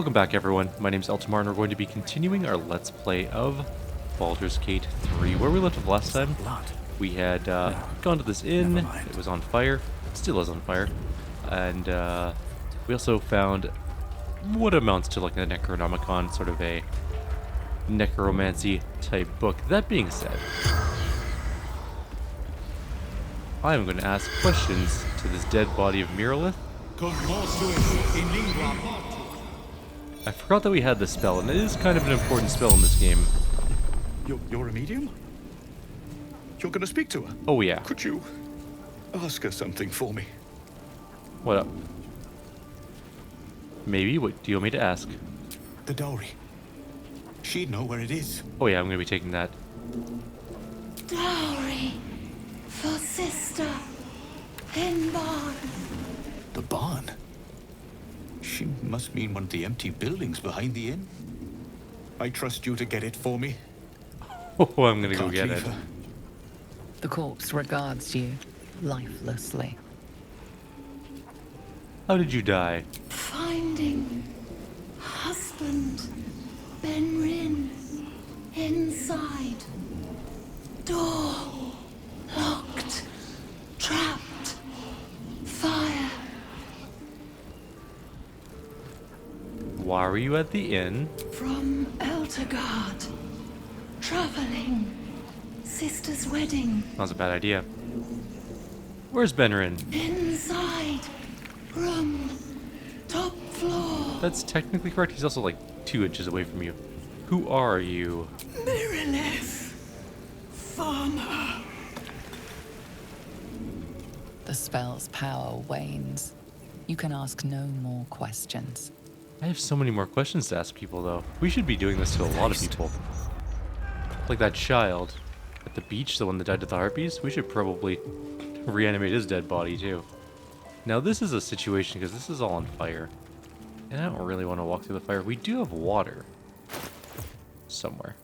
Welcome back, everyone. My name is Eltimar, and we're going to be continuing our Let's Play of Baldur's Gate 3. Where we left off last time, we had gone to this inn. It was on fire. It still is on fire. And we also found what amounts to like a Necronomicon, sort of a necromancy type book. That being said, I am going to ask questions to this dead body of Murack. I forgot that we had this spell, and it is kind of an important spell in this game. You're a medium? You're gonna speak to her? Oh yeah. Could you ask her something for me? What up? Maybe? What do you want me to ask? The dowry. She'd know where it is. Oh yeah, I'm going to be taking that. Dowry for sister in barn. The barn? She must mean one of the empty buildings behind the inn. I trust you to get it for me. Oh, I'm going to go get it. Her. The corpse regards you lifelessly. How did you die? Finding husband Benrin inside. Door locked. Trapped. Fire. Why were you at the inn? From Eltergard. Traveling. Sister's wedding. That was a bad idea. Where's Benrin? Inside. Room. Top floor. That's technically correct. He's also like 2 inches away from you. Who are you? Mirrorless. Farmer. The spell's power wanes. You can ask no more questions. I have so many more questions to ask people, though. We should be doing this to a lot of people. Like that child at the beach, the one that died to the harpies. We should probably reanimate his dead body, too. Now, this is a situation, because this is all on fire. And I don't really want to walk through the fire. We do have water. Somewhere.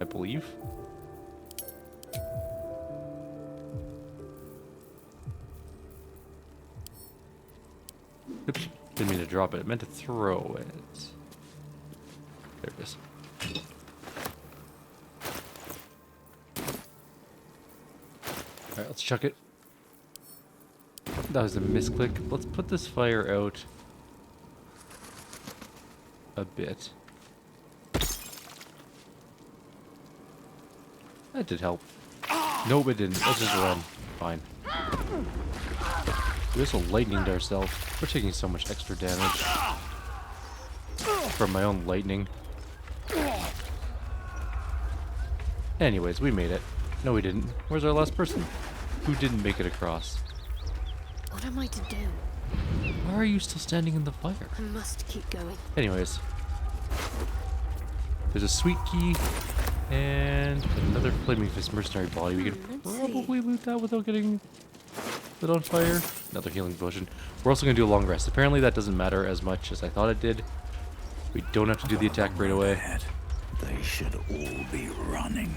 I believe. Oops. Didn't mean to drop it. I meant to throw it. There it is. Alright, let's chuck it. That was a misclick. Let's put this fire out a bit. That did help. Nope, it didn't. Let's just run. Fine. We also lightninged ourselves. We're taking so much extra damage from my own lightning. Anyways, we made it. No, we didn't. Where's our last person? Who didn't make it across? What am I to do? Why are you still standing in the fire? I must keep going. Anyways. There's a sweet key and another Flaming Fist mercenary body. We can probably loot that without getting lit on fire. Another healing potion. We're also going to do a long rest. Apparently that doesn't matter as much as I thought it did. We don't have to do the attack right away. They should all be running.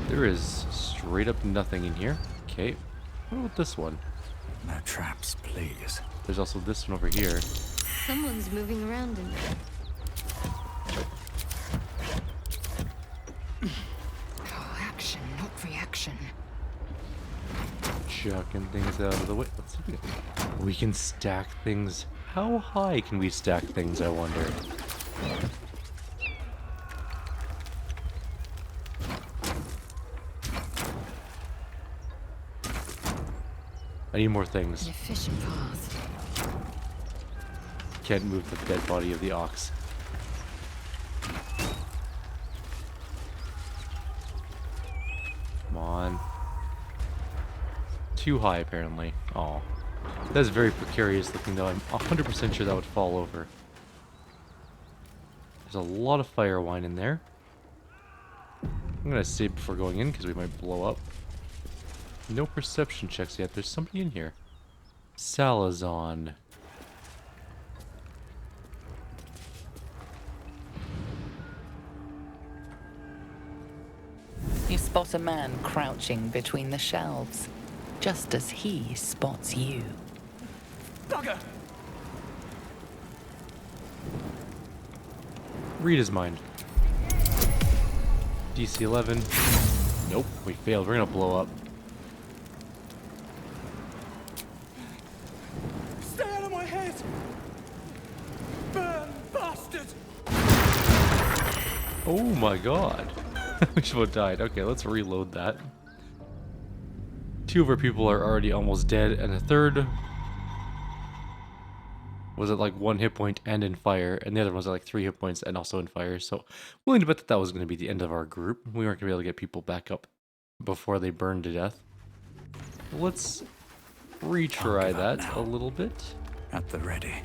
There is straight up nothing in here. Okay. What about this one? No traps, please. There's also this one over here. Someone's moving around in there. Oh, action, not reaction. Chucking things out of the way. Let's see. We can stack things. How high can we stack things, I wonder? I need more things. An efficient path. Can't move the dead body of the ox. Come on. Too high, apparently. Oh, that's very precarious looking, though. I'm 100% sure that would fall over. There's a lot of fire wine in there. I'm gonna save before going in because we might blow up. No perception checks yet. There's somebody in here. Salazon. You spot a man crouching between the shelves, just as he spots you. Bugger! Read his mind. DC 11. Nope, we failed. We're gonna blow up. Stay out of my head! Burn, bastard! Oh my god. We should have died. Okay, let's reload that. 2 of our people are already almost dead, and a third was at like 1 hit point and in fire, and the other one's at like 3 hit points and also in fire. So, willing to bet that that was going to be the end of our group. We weren't going to be able to get people back up before they burned to death. Let's retry that a little bit At the ready.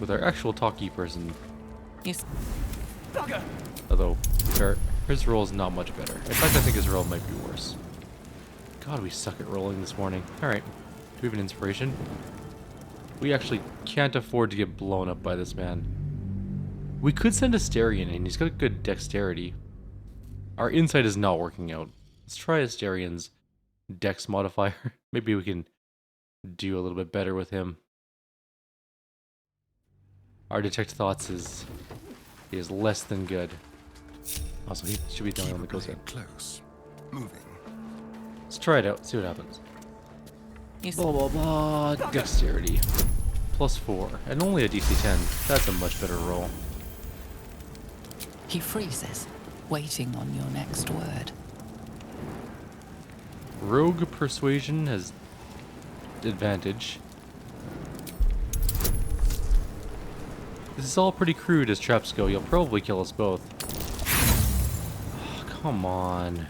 with our actual talkie person. Yes. Bugger! Although, his roll is not much better. In fact, I think his roll might be worse. God, we suck at rolling this morning. Alright, do we have an inspiration? We actually can't afford to get blown up by this man. We could send Asterion in. He's got a good dexterity. Our insight is not working out. Let's try Asterion's dex modifier. Maybe we can do a little bit better with him. Our detect thoughts is less than good. Also, he should be the only one that goes in. Close. Moving. Let's try it out. See what happens. Yes. Blah blah blah. Dexterity. +4. And only a DC 10. That's a much better roll. He freezes, waiting on your next word. Rogue Persuasion has advantage. This is all pretty crude as traps go. You'll probably kill us both. Oh, come on.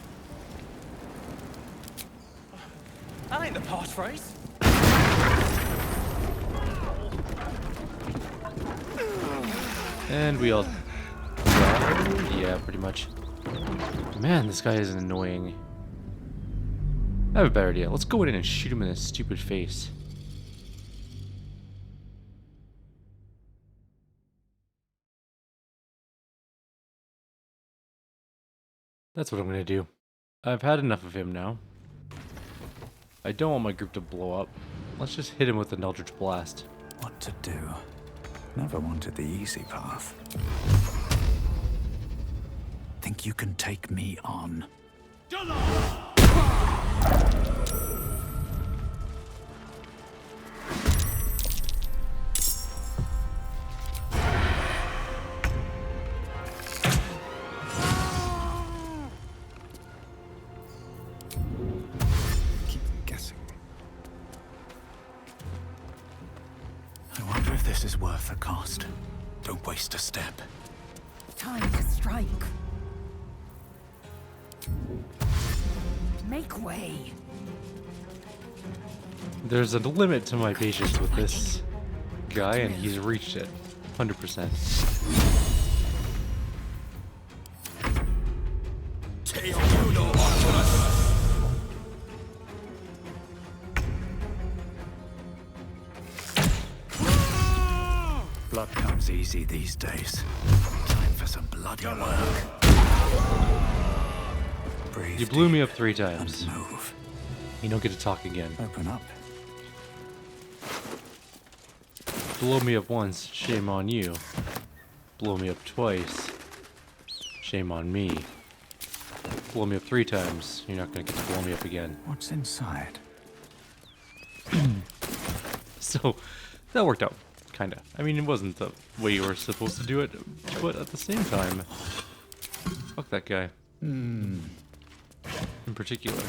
That ain't the passphrase. And we all died? Yeah, pretty much. Man, this guy is annoying. I have a better idea. Let's go in and shoot him in his stupid face. That's what I'm gonna do. I've had enough of him now. I don't want my group to blow up. Let's just hit him with an Eldritch Blast. What to do? Never wanted the easy path. Think you can take me on? Keep guessing. I wonder if this is worth the cost. Don't waste a step. Time to strike. Make way. There's a limit to my patience with this guy, and he's reached it. 100%. Blood comes easy these days. Time for some bloody work. Breathe You blew me up deep 3 times. and move. You don't get to talk again. Open up. Blow me up once, shame on you. Blow me up twice, shame on me. Blow me up 3 times, you're not gonna get to blow me up again. What's inside? So, that worked out, kinda. I mean, it wasn't the way you were supposed to do it, but at the same time, fuck that guy. In particular.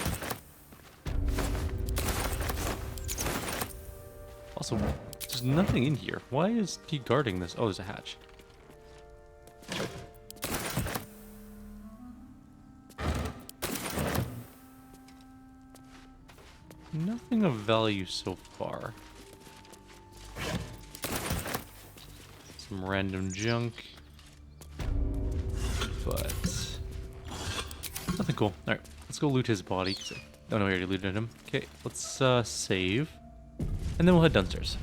Also, there's nothing in here. Why is he guarding this? Oh, there's a hatch. Nothing of value so far. Some random junk. But nothing cool. Alright, let's go loot his body. Oh no, we already looted him. Okay, let's save. And then we'll head downstairs.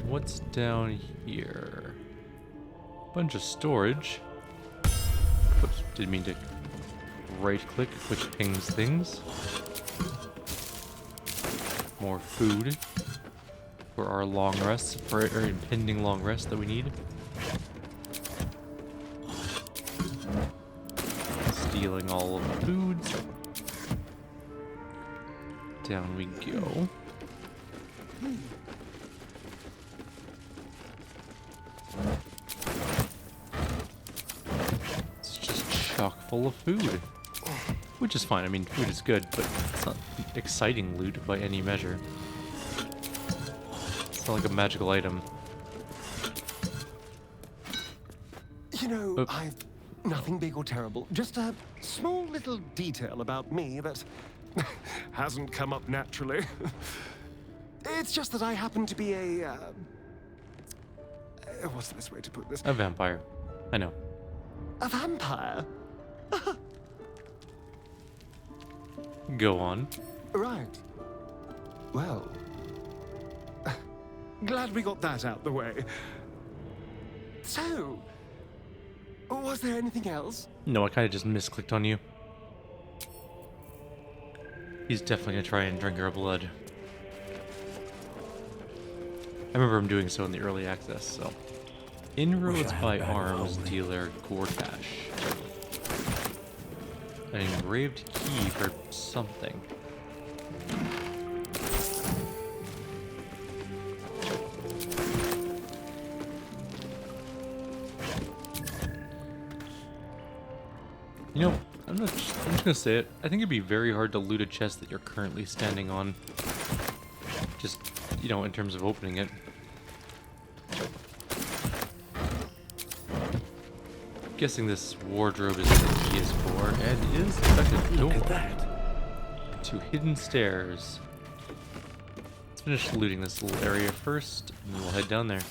What's down here? Bunch of storage. Oops, didn't mean to right click, which pings things. more food for our long rest, for our impending long rest that we need. Stealing all of the foods. Down we go. It's just chock full of food. Which is fine. I mean, food is good, but it's not exciting loot by any measure. It's not like a magical item. You know, I've nothing big or terrible. Just a small little detail about me that hasn't come up naturally. It's just that I happen to be a... what's the best way to put this? A vampire. I know. A vampire? Go on. Right. Well... glad we got that out the way. So... was there anything else? No, I kind of just misclicked on you. He's definitely gonna try and drink our blood. I remember him doing so in the early access, so. Inroads by arms dealer Gortash. An engraved key for something. You know, I'm just gonna say it. I think it'd be very hard to loot a chest that you're currently standing on. Just, you know, in terms of opening it. Guessing this wardrobe is what the key is for, and is in fact a door. Look at that. To hidden stairs. Let's finish looting this little area first, and then we'll head down there.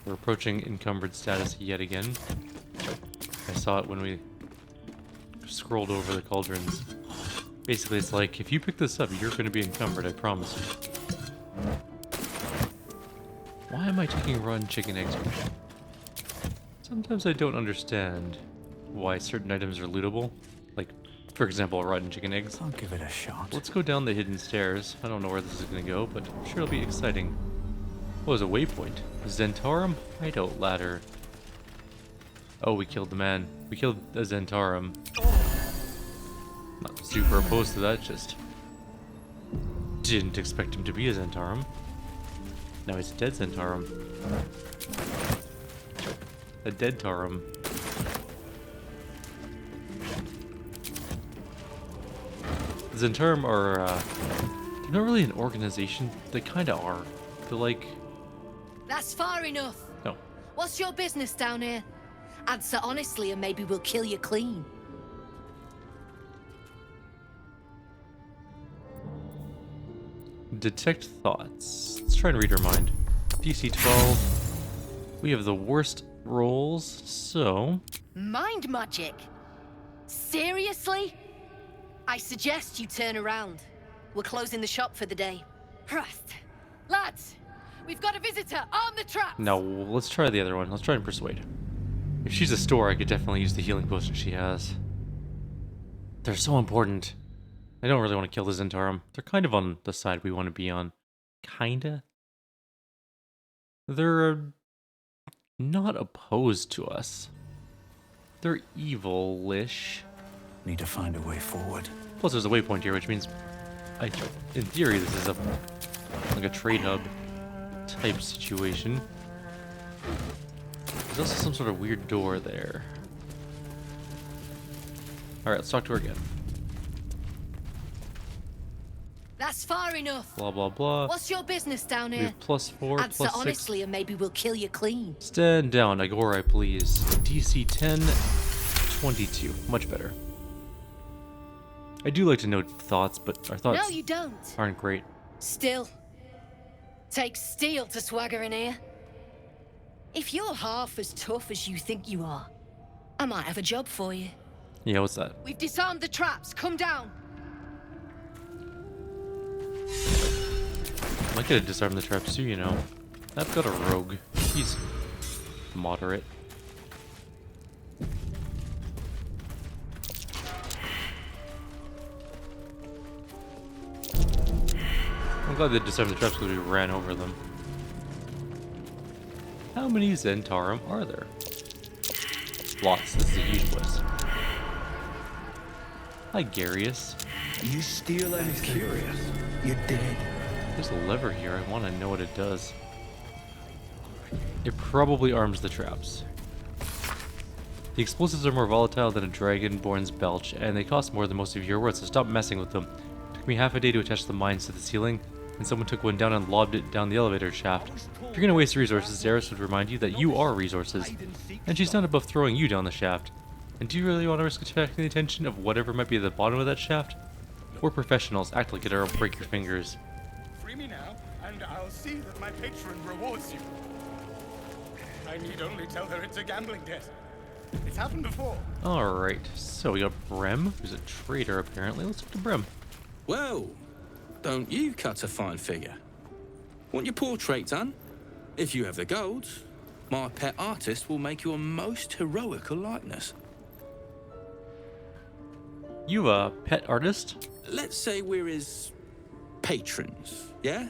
We're approaching encumbered status yet again. I saw it when we scrolled over the cauldrons. Basically, it's like, if you pick this up, you're going to be encumbered, I promise you. Why am I taking rotten chicken eggs with me? Sometimes I don't understand why certain items are lootable. Like, for example, rotten chicken eggs. I'll give it a shot. Let's go down the hidden stairs. I don't know where this is going to go, but I'm sure it'll be exciting. What was a waypoint? Zhentarim hideout ladder. Oh, we killed the man. We killed a Zhentarim. Not super opposed to that, just didn't expect him to be a Zhentarim. Now he's a dead Zhentarim. A dead Tarim. Zhentarim are, they're not really an organization. They kinda are. They're like... That's far enough. No. What's your business down here? Answer honestly and maybe we'll kill you clean. Detect thoughts. Let's try and read her mind. DC 12. We have the worst rolls, so... Mind magic? Seriously? I suggest you turn around. We're closing the shop for the day. Right. Lads, we've got a visitor on the trap. No, let's try the other one. Let's try and persuade. If she's a store, I could definitely use the healing potion she has. They're so important. I don't really want to kill the Zhentarim. They're kind of on the side we want to be on. Kinda. They're not opposed to us. They're evil-ish. Need to find a way forward. Plus there's a waypoint here, which means, in theory, this is like a trade hub type situation. There's also some sort of weird door there. Alright, let's talk to her again. That's far enough. Blah, blah, blah. What's your business down We here? have +4, Answer +6. honestly and maybe we'll kill you clean. Stand down, Agora, please. DC 10, 22. Much better. I do like to note thoughts, but our thoughts No, you don't. aren't great. Still. Takes steel to swagger in here. If you're half as tough as you think you are, I might have a job for you. Yeah, what's that? We've disarmed the traps. Come down. I could have disarmed the traps too, you know. I've got a rogue. He's moderate. glad they disarmed the traps because we ran over them. How many Zhentarim are there? Lots. This is a huge place. Hi, Garius. You still ain't curious. You're dead. There's a lever here. I want to know what it does. It probably arms the traps. The explosives are more volatile than a dragonborn's belch, and they cost more than most of your words, so stop messing with them. It took me half a day to attach the mines to the ceiling, and someone took one down and lobbed it down the elevator shaft. If you're gonna waste resources, Zaris would remind you that you are resources, and she's not above throwing you down the shaft. And do you really want to risk attracting the attention of whatever might be at the bottom of that shaft? We're professionals. Act like it or I'll break your fingers. Free me now, and I'll see that my patron rewards you. I need only tell her it's a gambling debt. It's happened before. Alright, so we got Brem, who's a traitor apparently. Let's talk to Brem. Well, don't you cut a fine figure? Want your portrait done? If you have the gold, my pet artist will make you a most heroical likeness. You a pet artist? Let's say we're his patrons, yeah?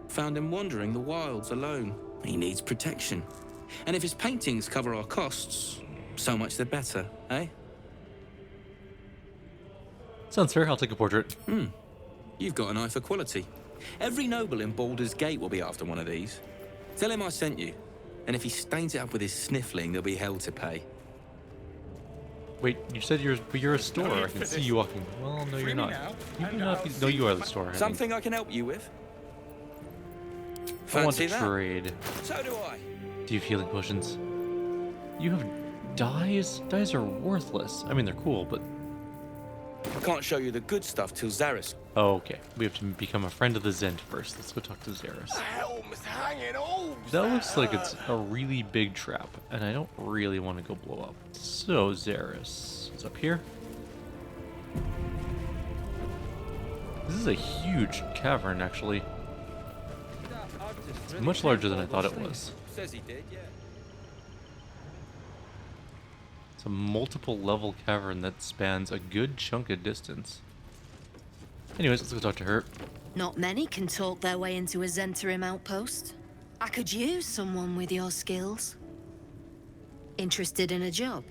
Found him wandering the wilds alone. He needs protection. And if his paintings cover our costs, so much the better, eh? Sounds fair, I'll take a portrait. You've got an eye for quality. Every noble in Baldur's Gate will be after one of these. Tell him I sent you. And if he stains it up with his sniffling, there'll be hell to pay. Wait, you said you're a store. I can see you walking. Well, no, you're not. You may not be, no, you are the store. Something I can help you with? I want to Fancy that? trade. So do I. Do you have healing potions? You have dyes? Dyes are worthless. I mean, they're cool, but... I can't show you the good stuff till Zaris. Oh, okay. We have to become a friend of the Zhent first. Let's go talk to Zaris. Helm's hanging all. That looks like it's a really big trap, and I don't really want to go blow up. So, Zaris is up here. This is a huge cavern, actually. It's much larger than I thought it was. Says he did, yeah. It's a multiple level cavern that spans a good chunk of distance. Anyways, let's go talk to her. Not many can talk their way into a Zhentarim outpost. I could use someone with your skills. Interested in a job?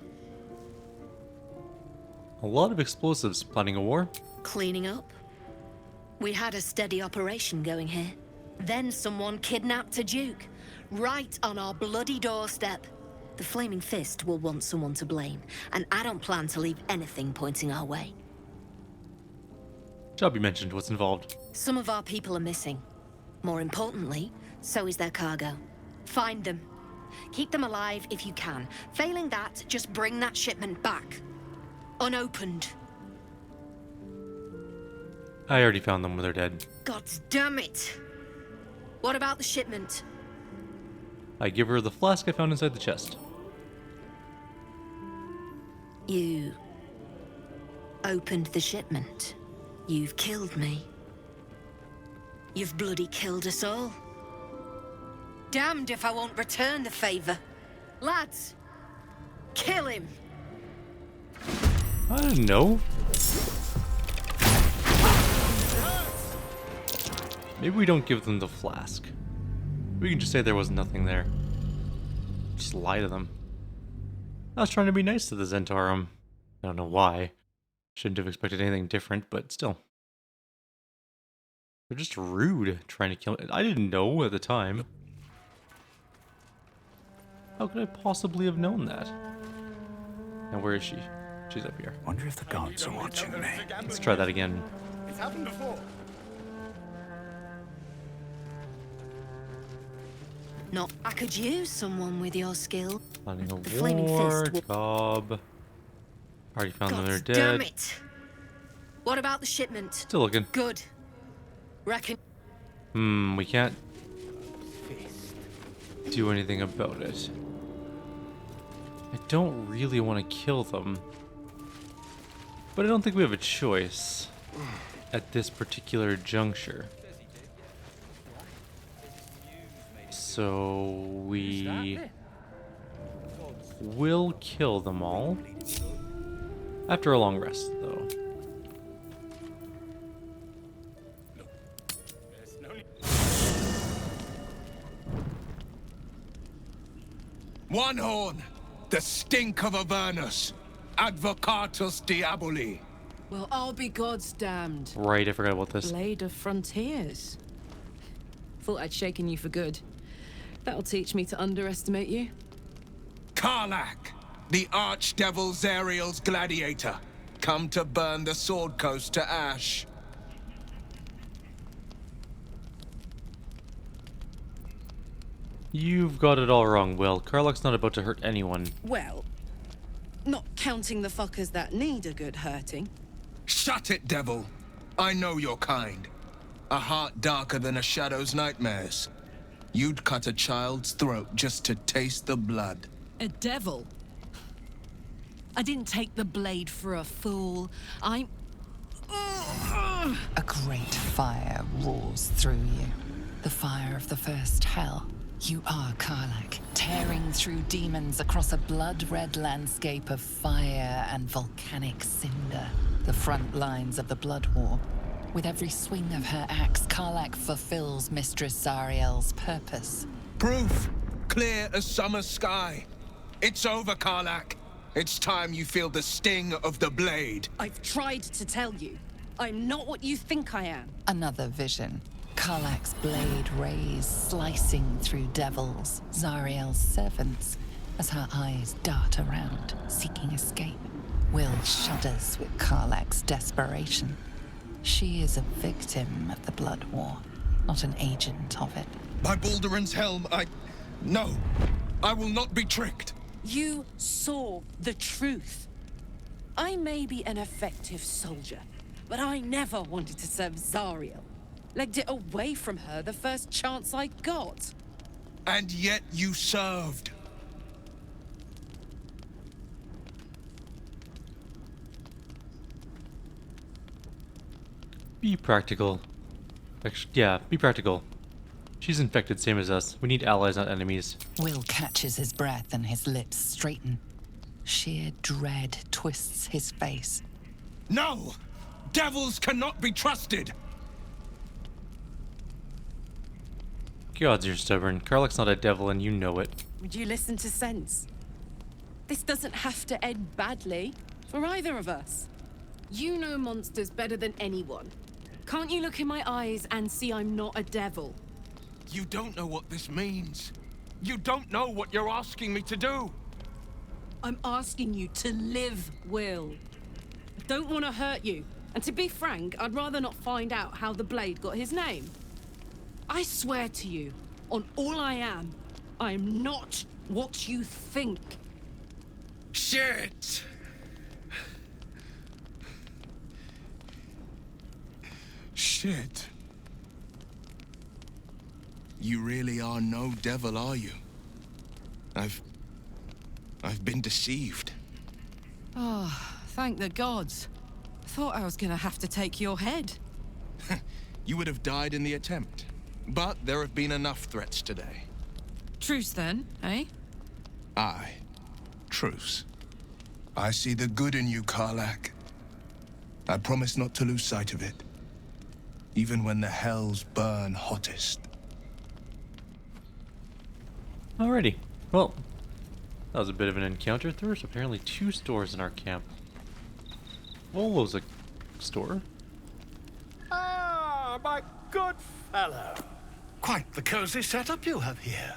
A lot of explosives. Planning a war? Cleaning up? We had a steady operation going here. Then someone kidnapped a duke. Right on our bloody doorstep. The Flaming Fist will want someone to blame, and I don't plan to leave anything pointing our way. Job you mentioned. What's involved? Some of our people are missing. More importantly, so is their cargo. Find them. Keep them alive if you can. Failing that, just bring that shipment back. Unopened. I already found them when they're dead. God damn it! What about the shipment? I give her the flask I found inside the chest. You opened the shipment. You've killed me. You've bloody killed us all. Damned if I won't return the favor. Lads, kill him. I don't know. Maybe we don't give them the flask. We can just say there was nothing there. Just lie to them. I was trying to be nice to the Zhentarim. I don't know why. Shouldn't have expected anything different, but still. They're just rude trying to kill me. I didn't know at the time. How could I possibly have known that? And where is she? She's up here. Wonder if the gods are watching me. Let's try that again. It's happened before. No, I could use someone with your skill. Planning a The Flaming war Fist job. Already found them, they're God damn dead. it! What about the shipment? Still looking. Good. Reckon. We can't do anything about it. I don't really want to kill them. But I don't think we have a choice at this particular juncture. So we will kill them all. After a long rest, though. There's no One horn, the stink of Avernus, advocatus diaboli. Well, I'll be God's damned. Right, I forgot about this. Blade of Frontiers. Thought I'd shaken you for good. That'll teach me to underestimate you. Karlach, the archdevil Zariel's gladiator, come to burn the Sword Coast to ash. You've got it all wrong, Will. Karlach's not about to hurt anyone. Well, not counting the fuckers that need a good hurting. Shut it, devil. I know your kind. A heart darker than a shadow's nightmares. You'd cut a child's throat just to taste the blood. A devil? I didn't take the blade for a fool. I'm... A great fire roars through you. The fire of the first hell. You are Karlach, tearing through demons across a blood-red landscape of fire and volcanic cinder. The front lines of the Blood War. With every swing of her axe, Karlach fulfills Mistress Zariel's purpose. Proof, clear as summer sky. It's over, Karlach. It's time you feel the sting of the blade. I've tried to tell you. I'm not what you think I am. Another vision. Karlach's blade rays slicing through devils, Zariel's servants, as her eyes dart around, seeking escape. Will shudders with Karlach's desperation. She is a victim of the Blood War, not an agent of it. By Balduran's helm, No, I will not be tricked. You saw the truth. I may be an effective soldier, but I never wanted to serve Zariel. Legged it away from her the first chance I got. And yet you served. Be practical. Yeah, be practical. She's infected, same as us. We need allies, not enemies. Will catches his breath and his lips straighten. Sheer dread twists his face. No! Devils cannot be trusted! Gods, you're stubborn. Karlach's not a devil and you know it. Would you listen to sense? This doesn't have to end badly for either of us. You know monsters better than anyone. Can't you look in my eyes and see I'm not a devil? You don't know what this means. You don't know what you're asking me to do. I'm asking you to live, Will. I don't want to hurt you. And to be frank, I'd rather not find out how the blade got his name. I swear to you, on all I am not what you think. Shit! Shit. You really are no devil, are you? I've been deceived. Oh, thank the gods. Thought I was gonna have to take your head. You would have died in the attempt. But there have been enough threats today. Truce then, eh? Aye. Truce. I see the good in you, Karlach. I promise not to lose sight of it. Even when the hells burn hottest. Alrighty. Well, that was a bit of an encounter. There's apparently 2 stores in our camp. Volo's a store. Ah, my good fellow. Quite the cozy setup you have here.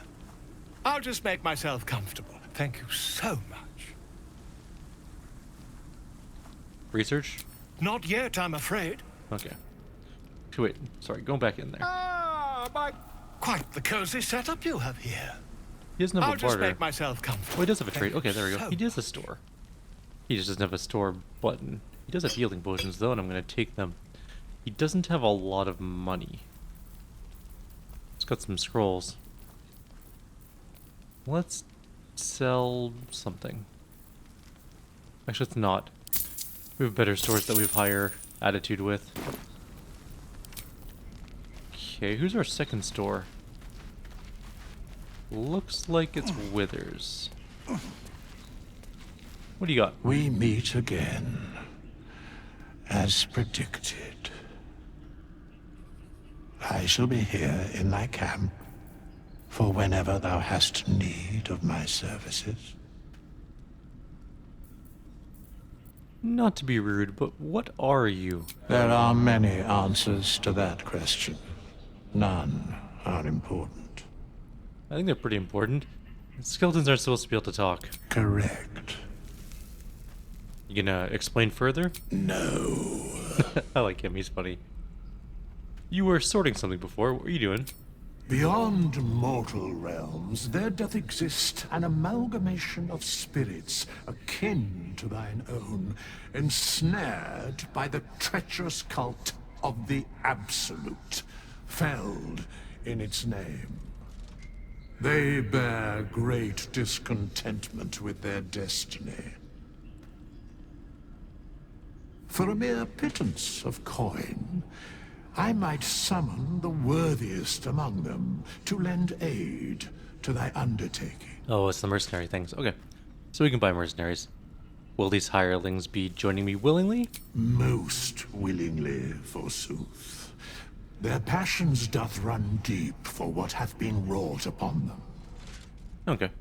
I'll just make myself comfortable. Thank you so much. Research? Not yet, I'm afraid. Okay. Wait, sorry, going back in there. Ah, my... Quite the cozy setup you have here. He doesn't have I'll a just barter. make myself comfortable. Oh, he does have a trade. Thank Okay, you there we go. so He does a store. He just doesn't have a store button. He does have healing potions, though, and I'm going to take them. He doesn't have a lot of money. He's got some scrolls. Let's sell something. Actually, it's not. We have better stores that we have higher attitude with. Okay, who's our second store? Looks like it's Withers. What do you got? We meet again, as predicted. I shall be here in my camp for whenever thou hast need of my services. Not to be rude, but what are you? There are many answers to that question. None are important. I think they're pretty important. Skeletons aren't supposed to be able to talk. Correct. You gonna explain further? No. I like him, he's funny. You were sorting something before, what were you doing? Beyond mortal realms, there doth exist an amalgamation of spirits akin to thine own, ensnared by the treacherous cult of the Absolute, felled in its name. They bear great discontentment with their destiny. For a mere pittance of coin, I might summon the worthiest among them to lend aid to thy undertaking. Oh, it's the mercenary things. Okay. So we can buy mercenaries. Will these hirelings be joining me willingly? Most willingly, forsooth. Their passions doth run deep for what hath been wrought upon them. Okay.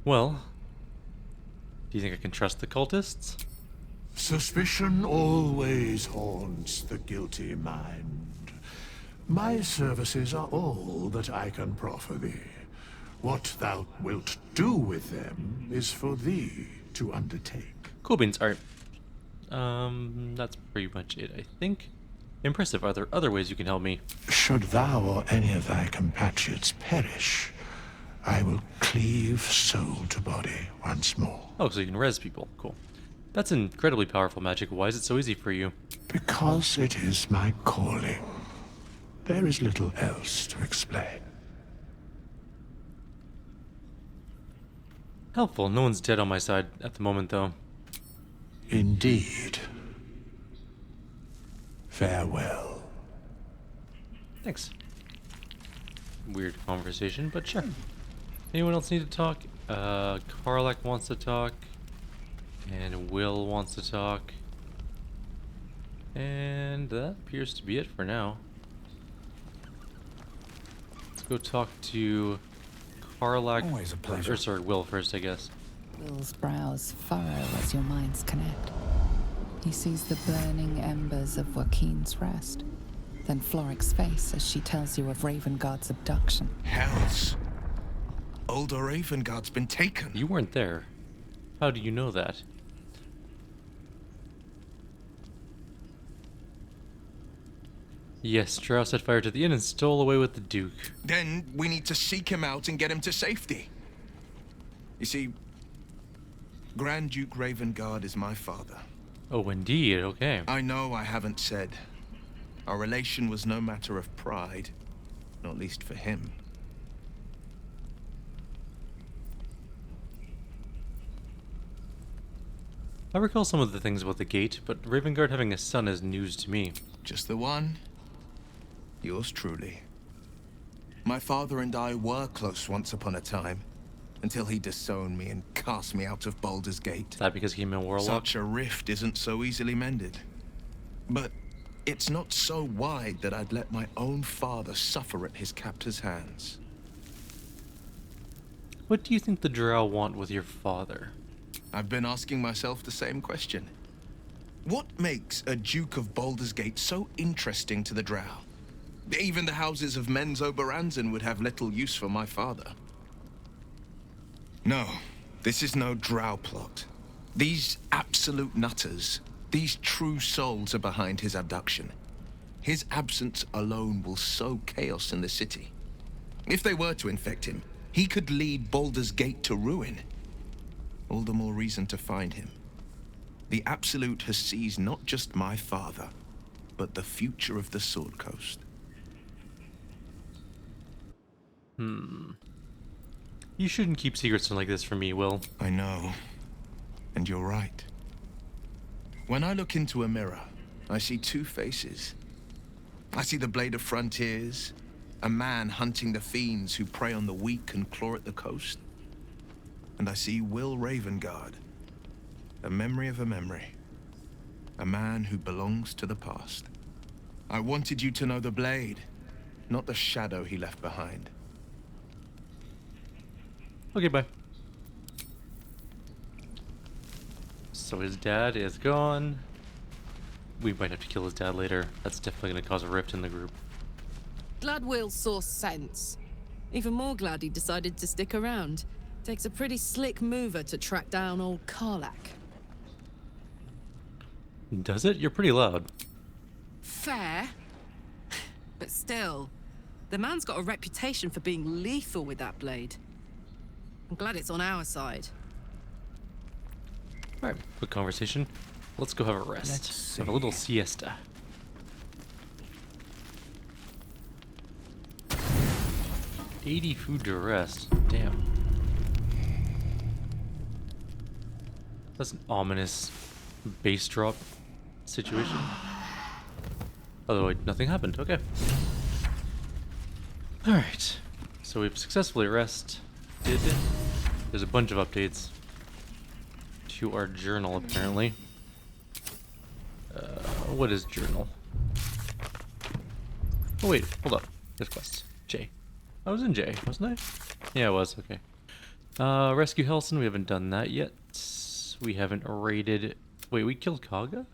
Well, do you think I can trust the cultists? Suspicion always haunts the guilty mind. My services are all that I can proffer thee. What thou wilt do with them is for thee to undertake. Cool beans. Alright. That's pretty much it, I think. Impressive. Are there other ways you can help me? Should thou or any of thy compatriots perish, I will cleave soul to body once more. Oh, so you can res people. Cool. That's incredibly powerful magic. Why is it so easy for you? Because it is my calling. There is little else to explain. Helpful. No one's dead on my side at the moment, though. Indeed. Farewell. Thanks. Weird conversation, but sure. Anyone else need to talk? Karlach wants to talk. And Will wants to talk. And that appears to be it for now. Let's go talk to Karlach. Always a pleasure. Or sorry, Will first, I guess. Will's brows furrow as your minds connect. He sees the burning embers of Joaquin's rest, then Floric's face as she tells you of Ravengard's abduction. Hells. Older Ravengard's been taken. You weren't there. How do you know that? Yes, Drow set fire to the inn and stole away with the Duke. Then we need to seek him out and get him to safety. You see, Grand Duke Ravengard is my father. Oh, indeed, okay. I know I haven't said. Our relation was no matter of pride, not least for him. I recall some of the things about the gate, but Ravengard having a son is news to me. Just the one? Yours truly. My father and I were close once upon a time, until he disowned me and cast me out of Baldur's Gate. Is that because he came in Warlock? Such a rift isn't so easily mended. But it's not so wide that I'd let my own father suffer at his captor's hands. What do you think the Drow want with your father? I've been asking myself the same question. What makes a Duke of Baldur's Gate so interesting to the Drow? Even the houses of Menzoberranzan would have little use for my father. No, this is no Drow plot. These absolute nutters, these true souls are behind his abduction. His absence alone will sow chaos in the city. If they were to infect him, he could lead Baldur's Gate to ruin. All the more reason to find him. The Absolute has seized not just my father, but the future of the Sword Coast. You shouldn't keep secrets like this from me, Will. I know. And you're right. When I look into a mirror, I see two faces. I see the Blade of Frontiers, a man hunting the fiends who prey on the weak and claw at the coast. And I see Will Ravengard, a memory of a memory. A man who belongs to the past. I wanted you to know the Blade, not the shadow he left behind. Okay, bye. So his dad is gone. We might have to kill his dad later. That's definitely going to cause a rift in the group. Glad Will saw sense. Even more glad he decided to stick around. Takes a pretty slick mover to track down old Karlach. Does it? You're pretty loud. Fair. But still, the man's got a reputation for being lethal with that blade. I'm glad it's on our side. Alright, quick conversation. Let's go have a rest. Let's Have a little siesta. $80 food to rest. Damn. That's an ominous base drop situation. Oh wait, nothing happened. Okay. Alright. So we've successfully rested. There's a bunch of updates to our journal, apparently. What is journal? Oh wait, hold up. There's quests. J. I was in J, wasn't I? Yeah, I was. Okay. Rescue Olsson. We haven't done that yet. We haven't raided. Wait, we killed Kaga?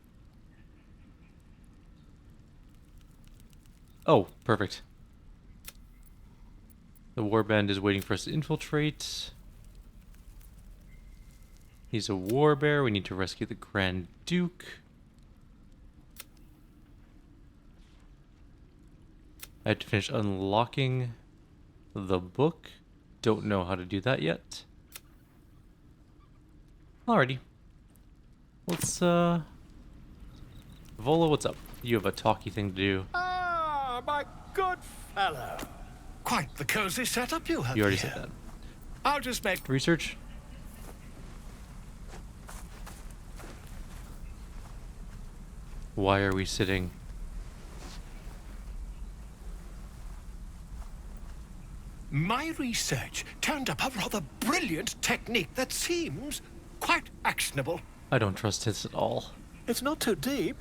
Oh, perfect. The warband is waiting for us to infiltrate. He's a war bear. We need to rescue the Grand Duke. I have to finish unlocking the book. Don't know how to do that yet. Alrighty. Let's, Volo, what's up? You have a talky thing to do. Ah, my good fellow. Quite the cozy setup you have You already here. said that. I'll just make... Research? Why are we sitting? My research turned up a rather brilliant technique that seems quite actionable. I don't trust this at all. It's not too deep.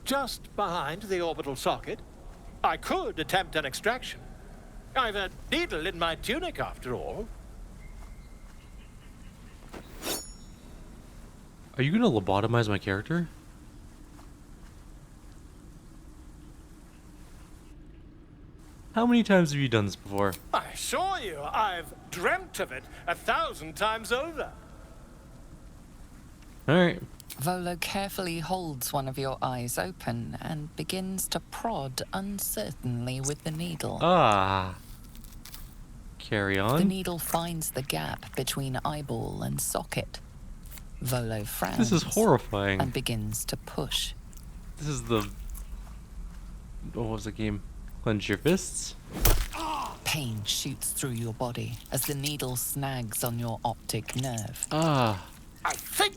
Just behind the orbital socket. I could attempt an extraction. I've a needle in my tunic, after all. Are you gonna lobotomize my character? How many times have you done this before? I assure you, I've dreamt of it 1,000 times over. Alright. Volo carefully holds one of your eyes open and begins to prod uncertainly with the needle. Ah. Carry The on. needle finds the gap between eyeball and socket. Volo frowns. This is horrifying. And begins to push. This is the... What was the game? Clench your fists? Pain shoots through your body as the needle snags on your optic nerve. Ah. I think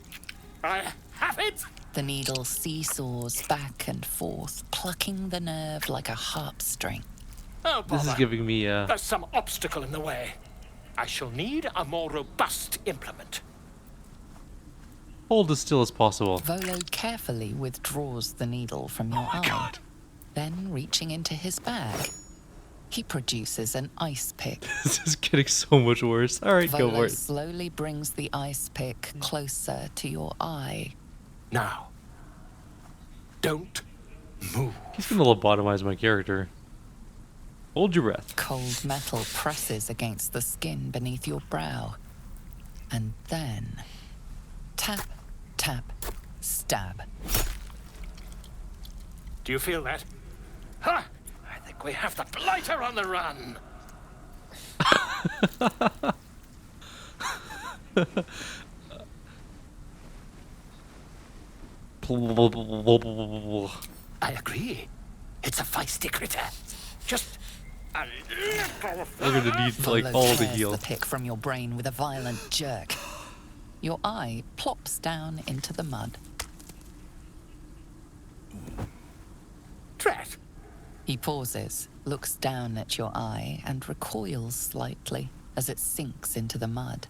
I have it. The needle seesaws back and forth, plucking the nerve like a harp string. Oh, bother. This is giving me, There's some obstacle in the way. I shall need a more robust implement. Hold as still as possible. Volo carefully withdraws the needle from your eye. God. Then, reaching into his bag, he produces an ice pick. This is getting so much worse. Alright, go Volo for it. slowly brings the ice pick closer to your eye. Now, don't move. He's gonna lobotomize my character. Hold your breath. Cold metal presses against the skin beneath your brow. And then, tap, tap, stab. Do you feel that? Ha! I think we have the blighter on the run. I agree. It's a feisty critter. Just a little We're gonna need, like, Volo all the tears heal. the pick from your brain with a violent jerk. Your eye plops down into the mud. Drat. He pauses, looks down at your eye, and recoils slightly as it sinks into the mud.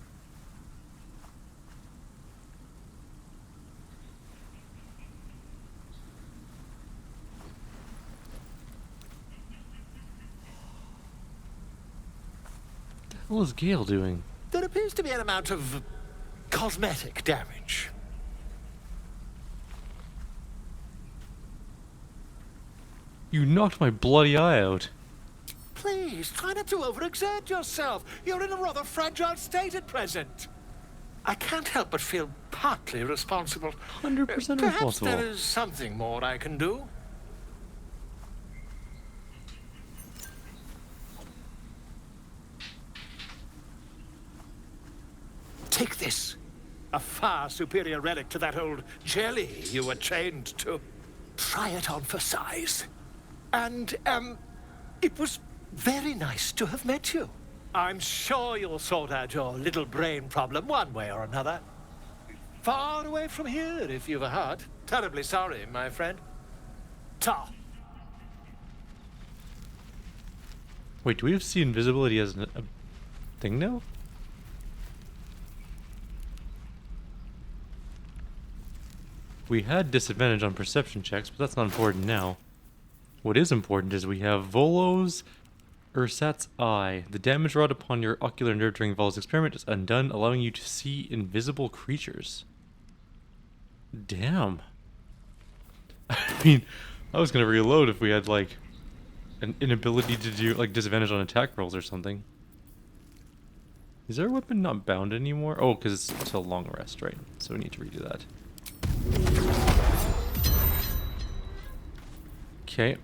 What is Gale doing? There appears to be an amount of cosmetic damage. You knocked my bloody eye out. Please, try not to overexert yourself. You're in a rather fragile state at present. I can't help but feel partly responsible. 100% Perhaps responsible. there is something more I can do. Take this. A far superior relic to that old jelly you were chained to. Try it on for size. And, it was very nice to have met you. I'm sure you'll sort out your little brain problem one way or another. Far away from here, if you've a heart. Terribly sorry, my friend. Ta. Wait, do we have see invisibility as a thing now? We had disadvantage on perception checks, but that's not important now. What is important is we have Volo's Ursat's Eye. The damage wrought upon your ocular nerve during Volo's experiment is undone, allowing you to see invisible creatures. Damn. I mean, I was gonna reload if we had, like, an inability to do, like, disadvantage on attack rolls or something. Is our weapon not bound anymore? Oh, because it's until long rest, right? So we need to redo that. Okay.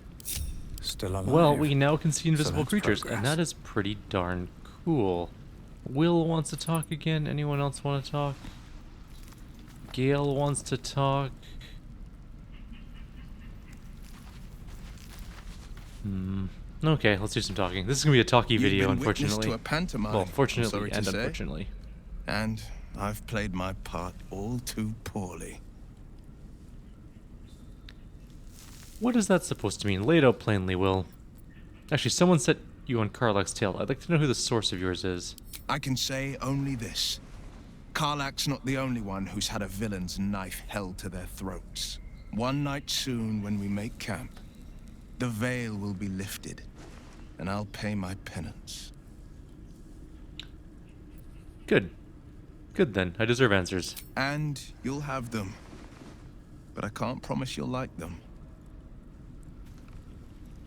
Still alive. Well, we now can see invisible that's creatures, progress. and that is pretty darn cool. Will wants to talk again. Anyone else want to talk? Gale wants to talk. Okay, let's do some talking. This is gonna be a talky You've video, been witness unfortunately. to a pantomime, Well, I'm fortunately sorry to and say. unfortunately. And I've played my part all too poorly. What is that supposed to mean? Lay it out plainly, Will. Actually, someone set you on Karlach's tail. I'd like to know who the source of yours is. I can say only this. Karlach's not the only one who's had a villain's knife held to their throats. One night soon, when we make camp, the veil will be lifted, and I'll pay my penance. Good. Good then. I deserve answers. And you'll have them. But I can't promise you'll like them.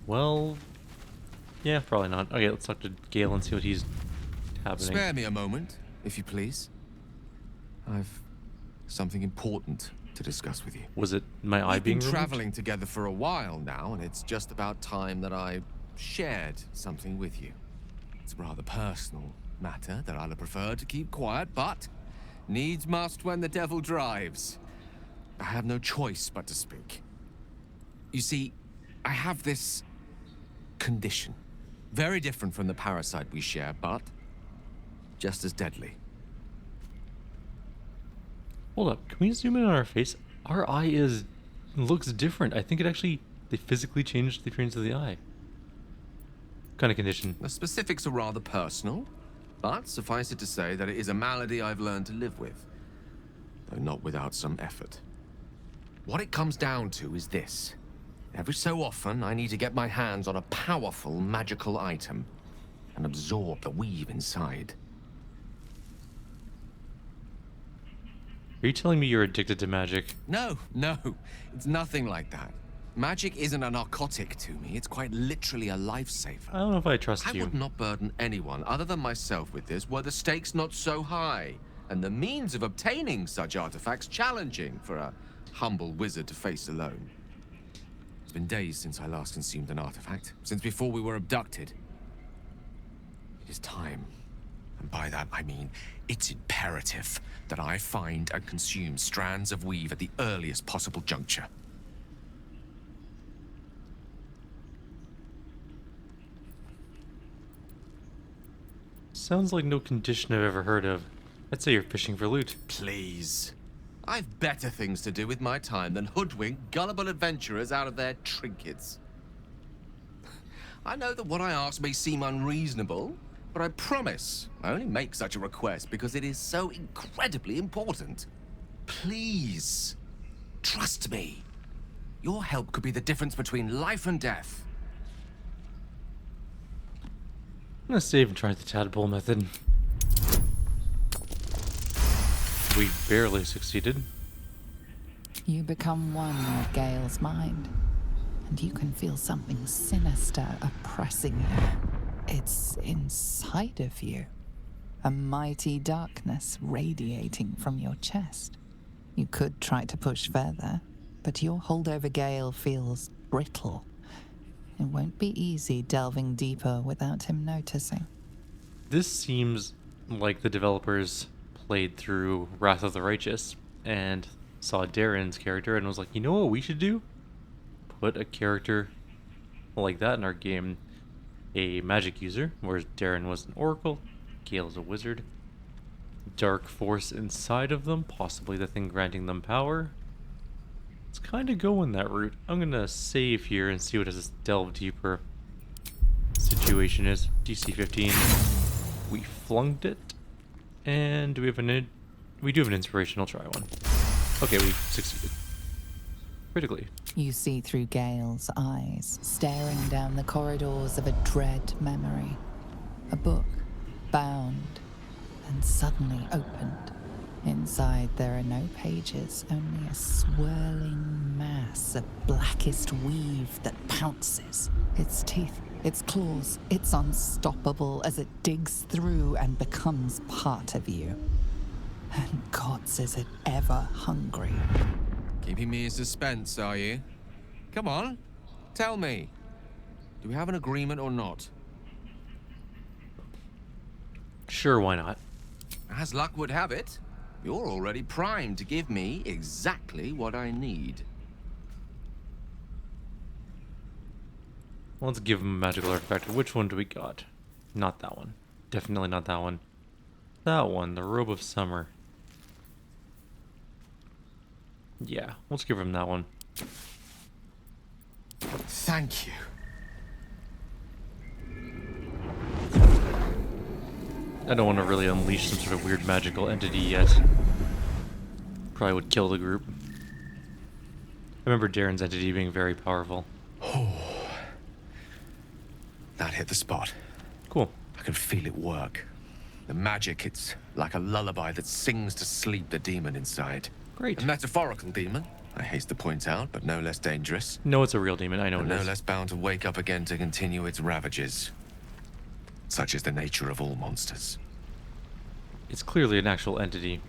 Well, yeah, probably not. Okay, let's talk to Gale and see what he's happening. Spare me a moment, if you please. I've something important to discuss with you. Was it my eye We've being been removed? traveling together for a while now, and it's just about time that I shared something with you. It's a rather personal matter that I'd have preferred to keep quiet, but needs must when the devil drives. I have no choice but to speak. You see, I have this condition. Very different from the parasite we share, but just as deadly. Hold up, can we zoom in on our face? Our eye looks different. I think they physically changed the appearance of the eye. What kind of condition? The specifics are rather personal, but suffice it to say that it is a malady I've learned to live with, though not without some effort. What it comes down to is this. Every so often, I need to get my hands on a powerful magical item and absorb the weave inside. Are you telling me you're addicted to magic? No, it's nothing like that. Magic isn't a narcotic to me, it's quite literally a lifesaver. I don't know if I trust I you. would not burden anyone other than myself with this were the stakes not so high, and the means of obtaining such artifacts challenging for a humble wizard to face alone. It's been days since I last consumed an artifact, since before we were abducted. It is time, and by that I mean it's imperative that I find and consume strands of weave at the earliest possible juncture. Sounds like no condition I've ever heard of. I'd say you're fishing for loot. Please. I've better things to do with my time than hoodwink gullible adventurers out of their trinkets. I know that what I ask may seem unreasonable, but I promise I only make such a request because it is so incredibly important. Please, trust me. Your help could be the difference between life and death. I'm gonna save and try the tadpole method. We barely succeeded. You become one with Gale's mind, and you can feel something sinister oppressing you. It's inside of you, a mighty darkness radiating from your chest. You could try to push further, but your hold over Gale feels brittle. It won't be easy delving deeper without him noticing. This seems like the developers played through Wrath of the Righteous and saw Darren's character and was like, you know what we should do? Put a character like that in our game. A magic user, whereas Darren was an oracle, Gale is a wizard. Dark force inside of them, possibly the thing granting them power. Let's kind of go in that route. I'm gonna save here and see what this delve deeper situation is. DC 15. We flunked it. And do we have we do have an inspiration. I'll try one. Okay, we succeeded. Critically. You see through Gale's eyes, staring down the corridors of a dread memory. A book, bound, and suddenly opened. Inside there are no pages, only a swirling mass of blackest weave that pounces. Its teeth, its claws, it's unstoppable as it digs through and becomes part of you. And gods, is it ever hungry. Keeping me in suspense, are you? Come on, tell me. Do we have an agreement or not? Sure, why not? As luck would have it, you're already primed to give me exactly what I need. Let's give him a magical artifact. Which one do we got? Not that one. Definitely not that one. That one, the Robe of Summer. Yeah, let's give him that one. Thank you. I don't want to really unleash some sort of weird magical entity yet. Probably would kill the group. I remember Darren's entity being very powerful. That hit the spot. Cool. I can feel it work. The magic, it's like a lullaby that sings to sleep the demon inside. Great. A metaphorical demon, I haste to point out, but no less dangerous. No, it's a real demon. I know And it no is. less bound to wake up again to continue its ravages. Such is the nature of all monsters. It's clearly an actual entity.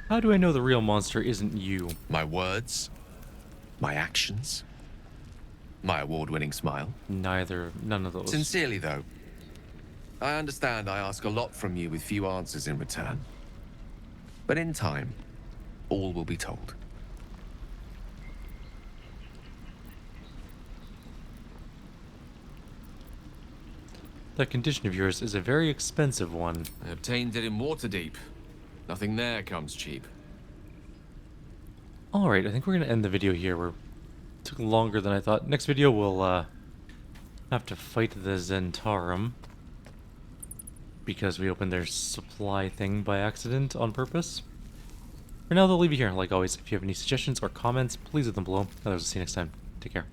How do I know the real monster isn't you? My words, my actions, my award-winning smile. None of those. Sincerely, though, I understand I ask a lot from you with few answers in return. But in time, all will be told. That condition of yours is a very expensive one. I obtained it in Waterdeep. Nothing there comes cheap. Alright, I think we're going to end the video here. It took longer than I thought. Next video, we'll have to fight the Zhentarim. Because we opened their supply thing by accident on purpose. For now, they'll leave you here. Like always, if you have any suggestions or comments, please leave them below. Otherwise, I'll see you next time. Take care.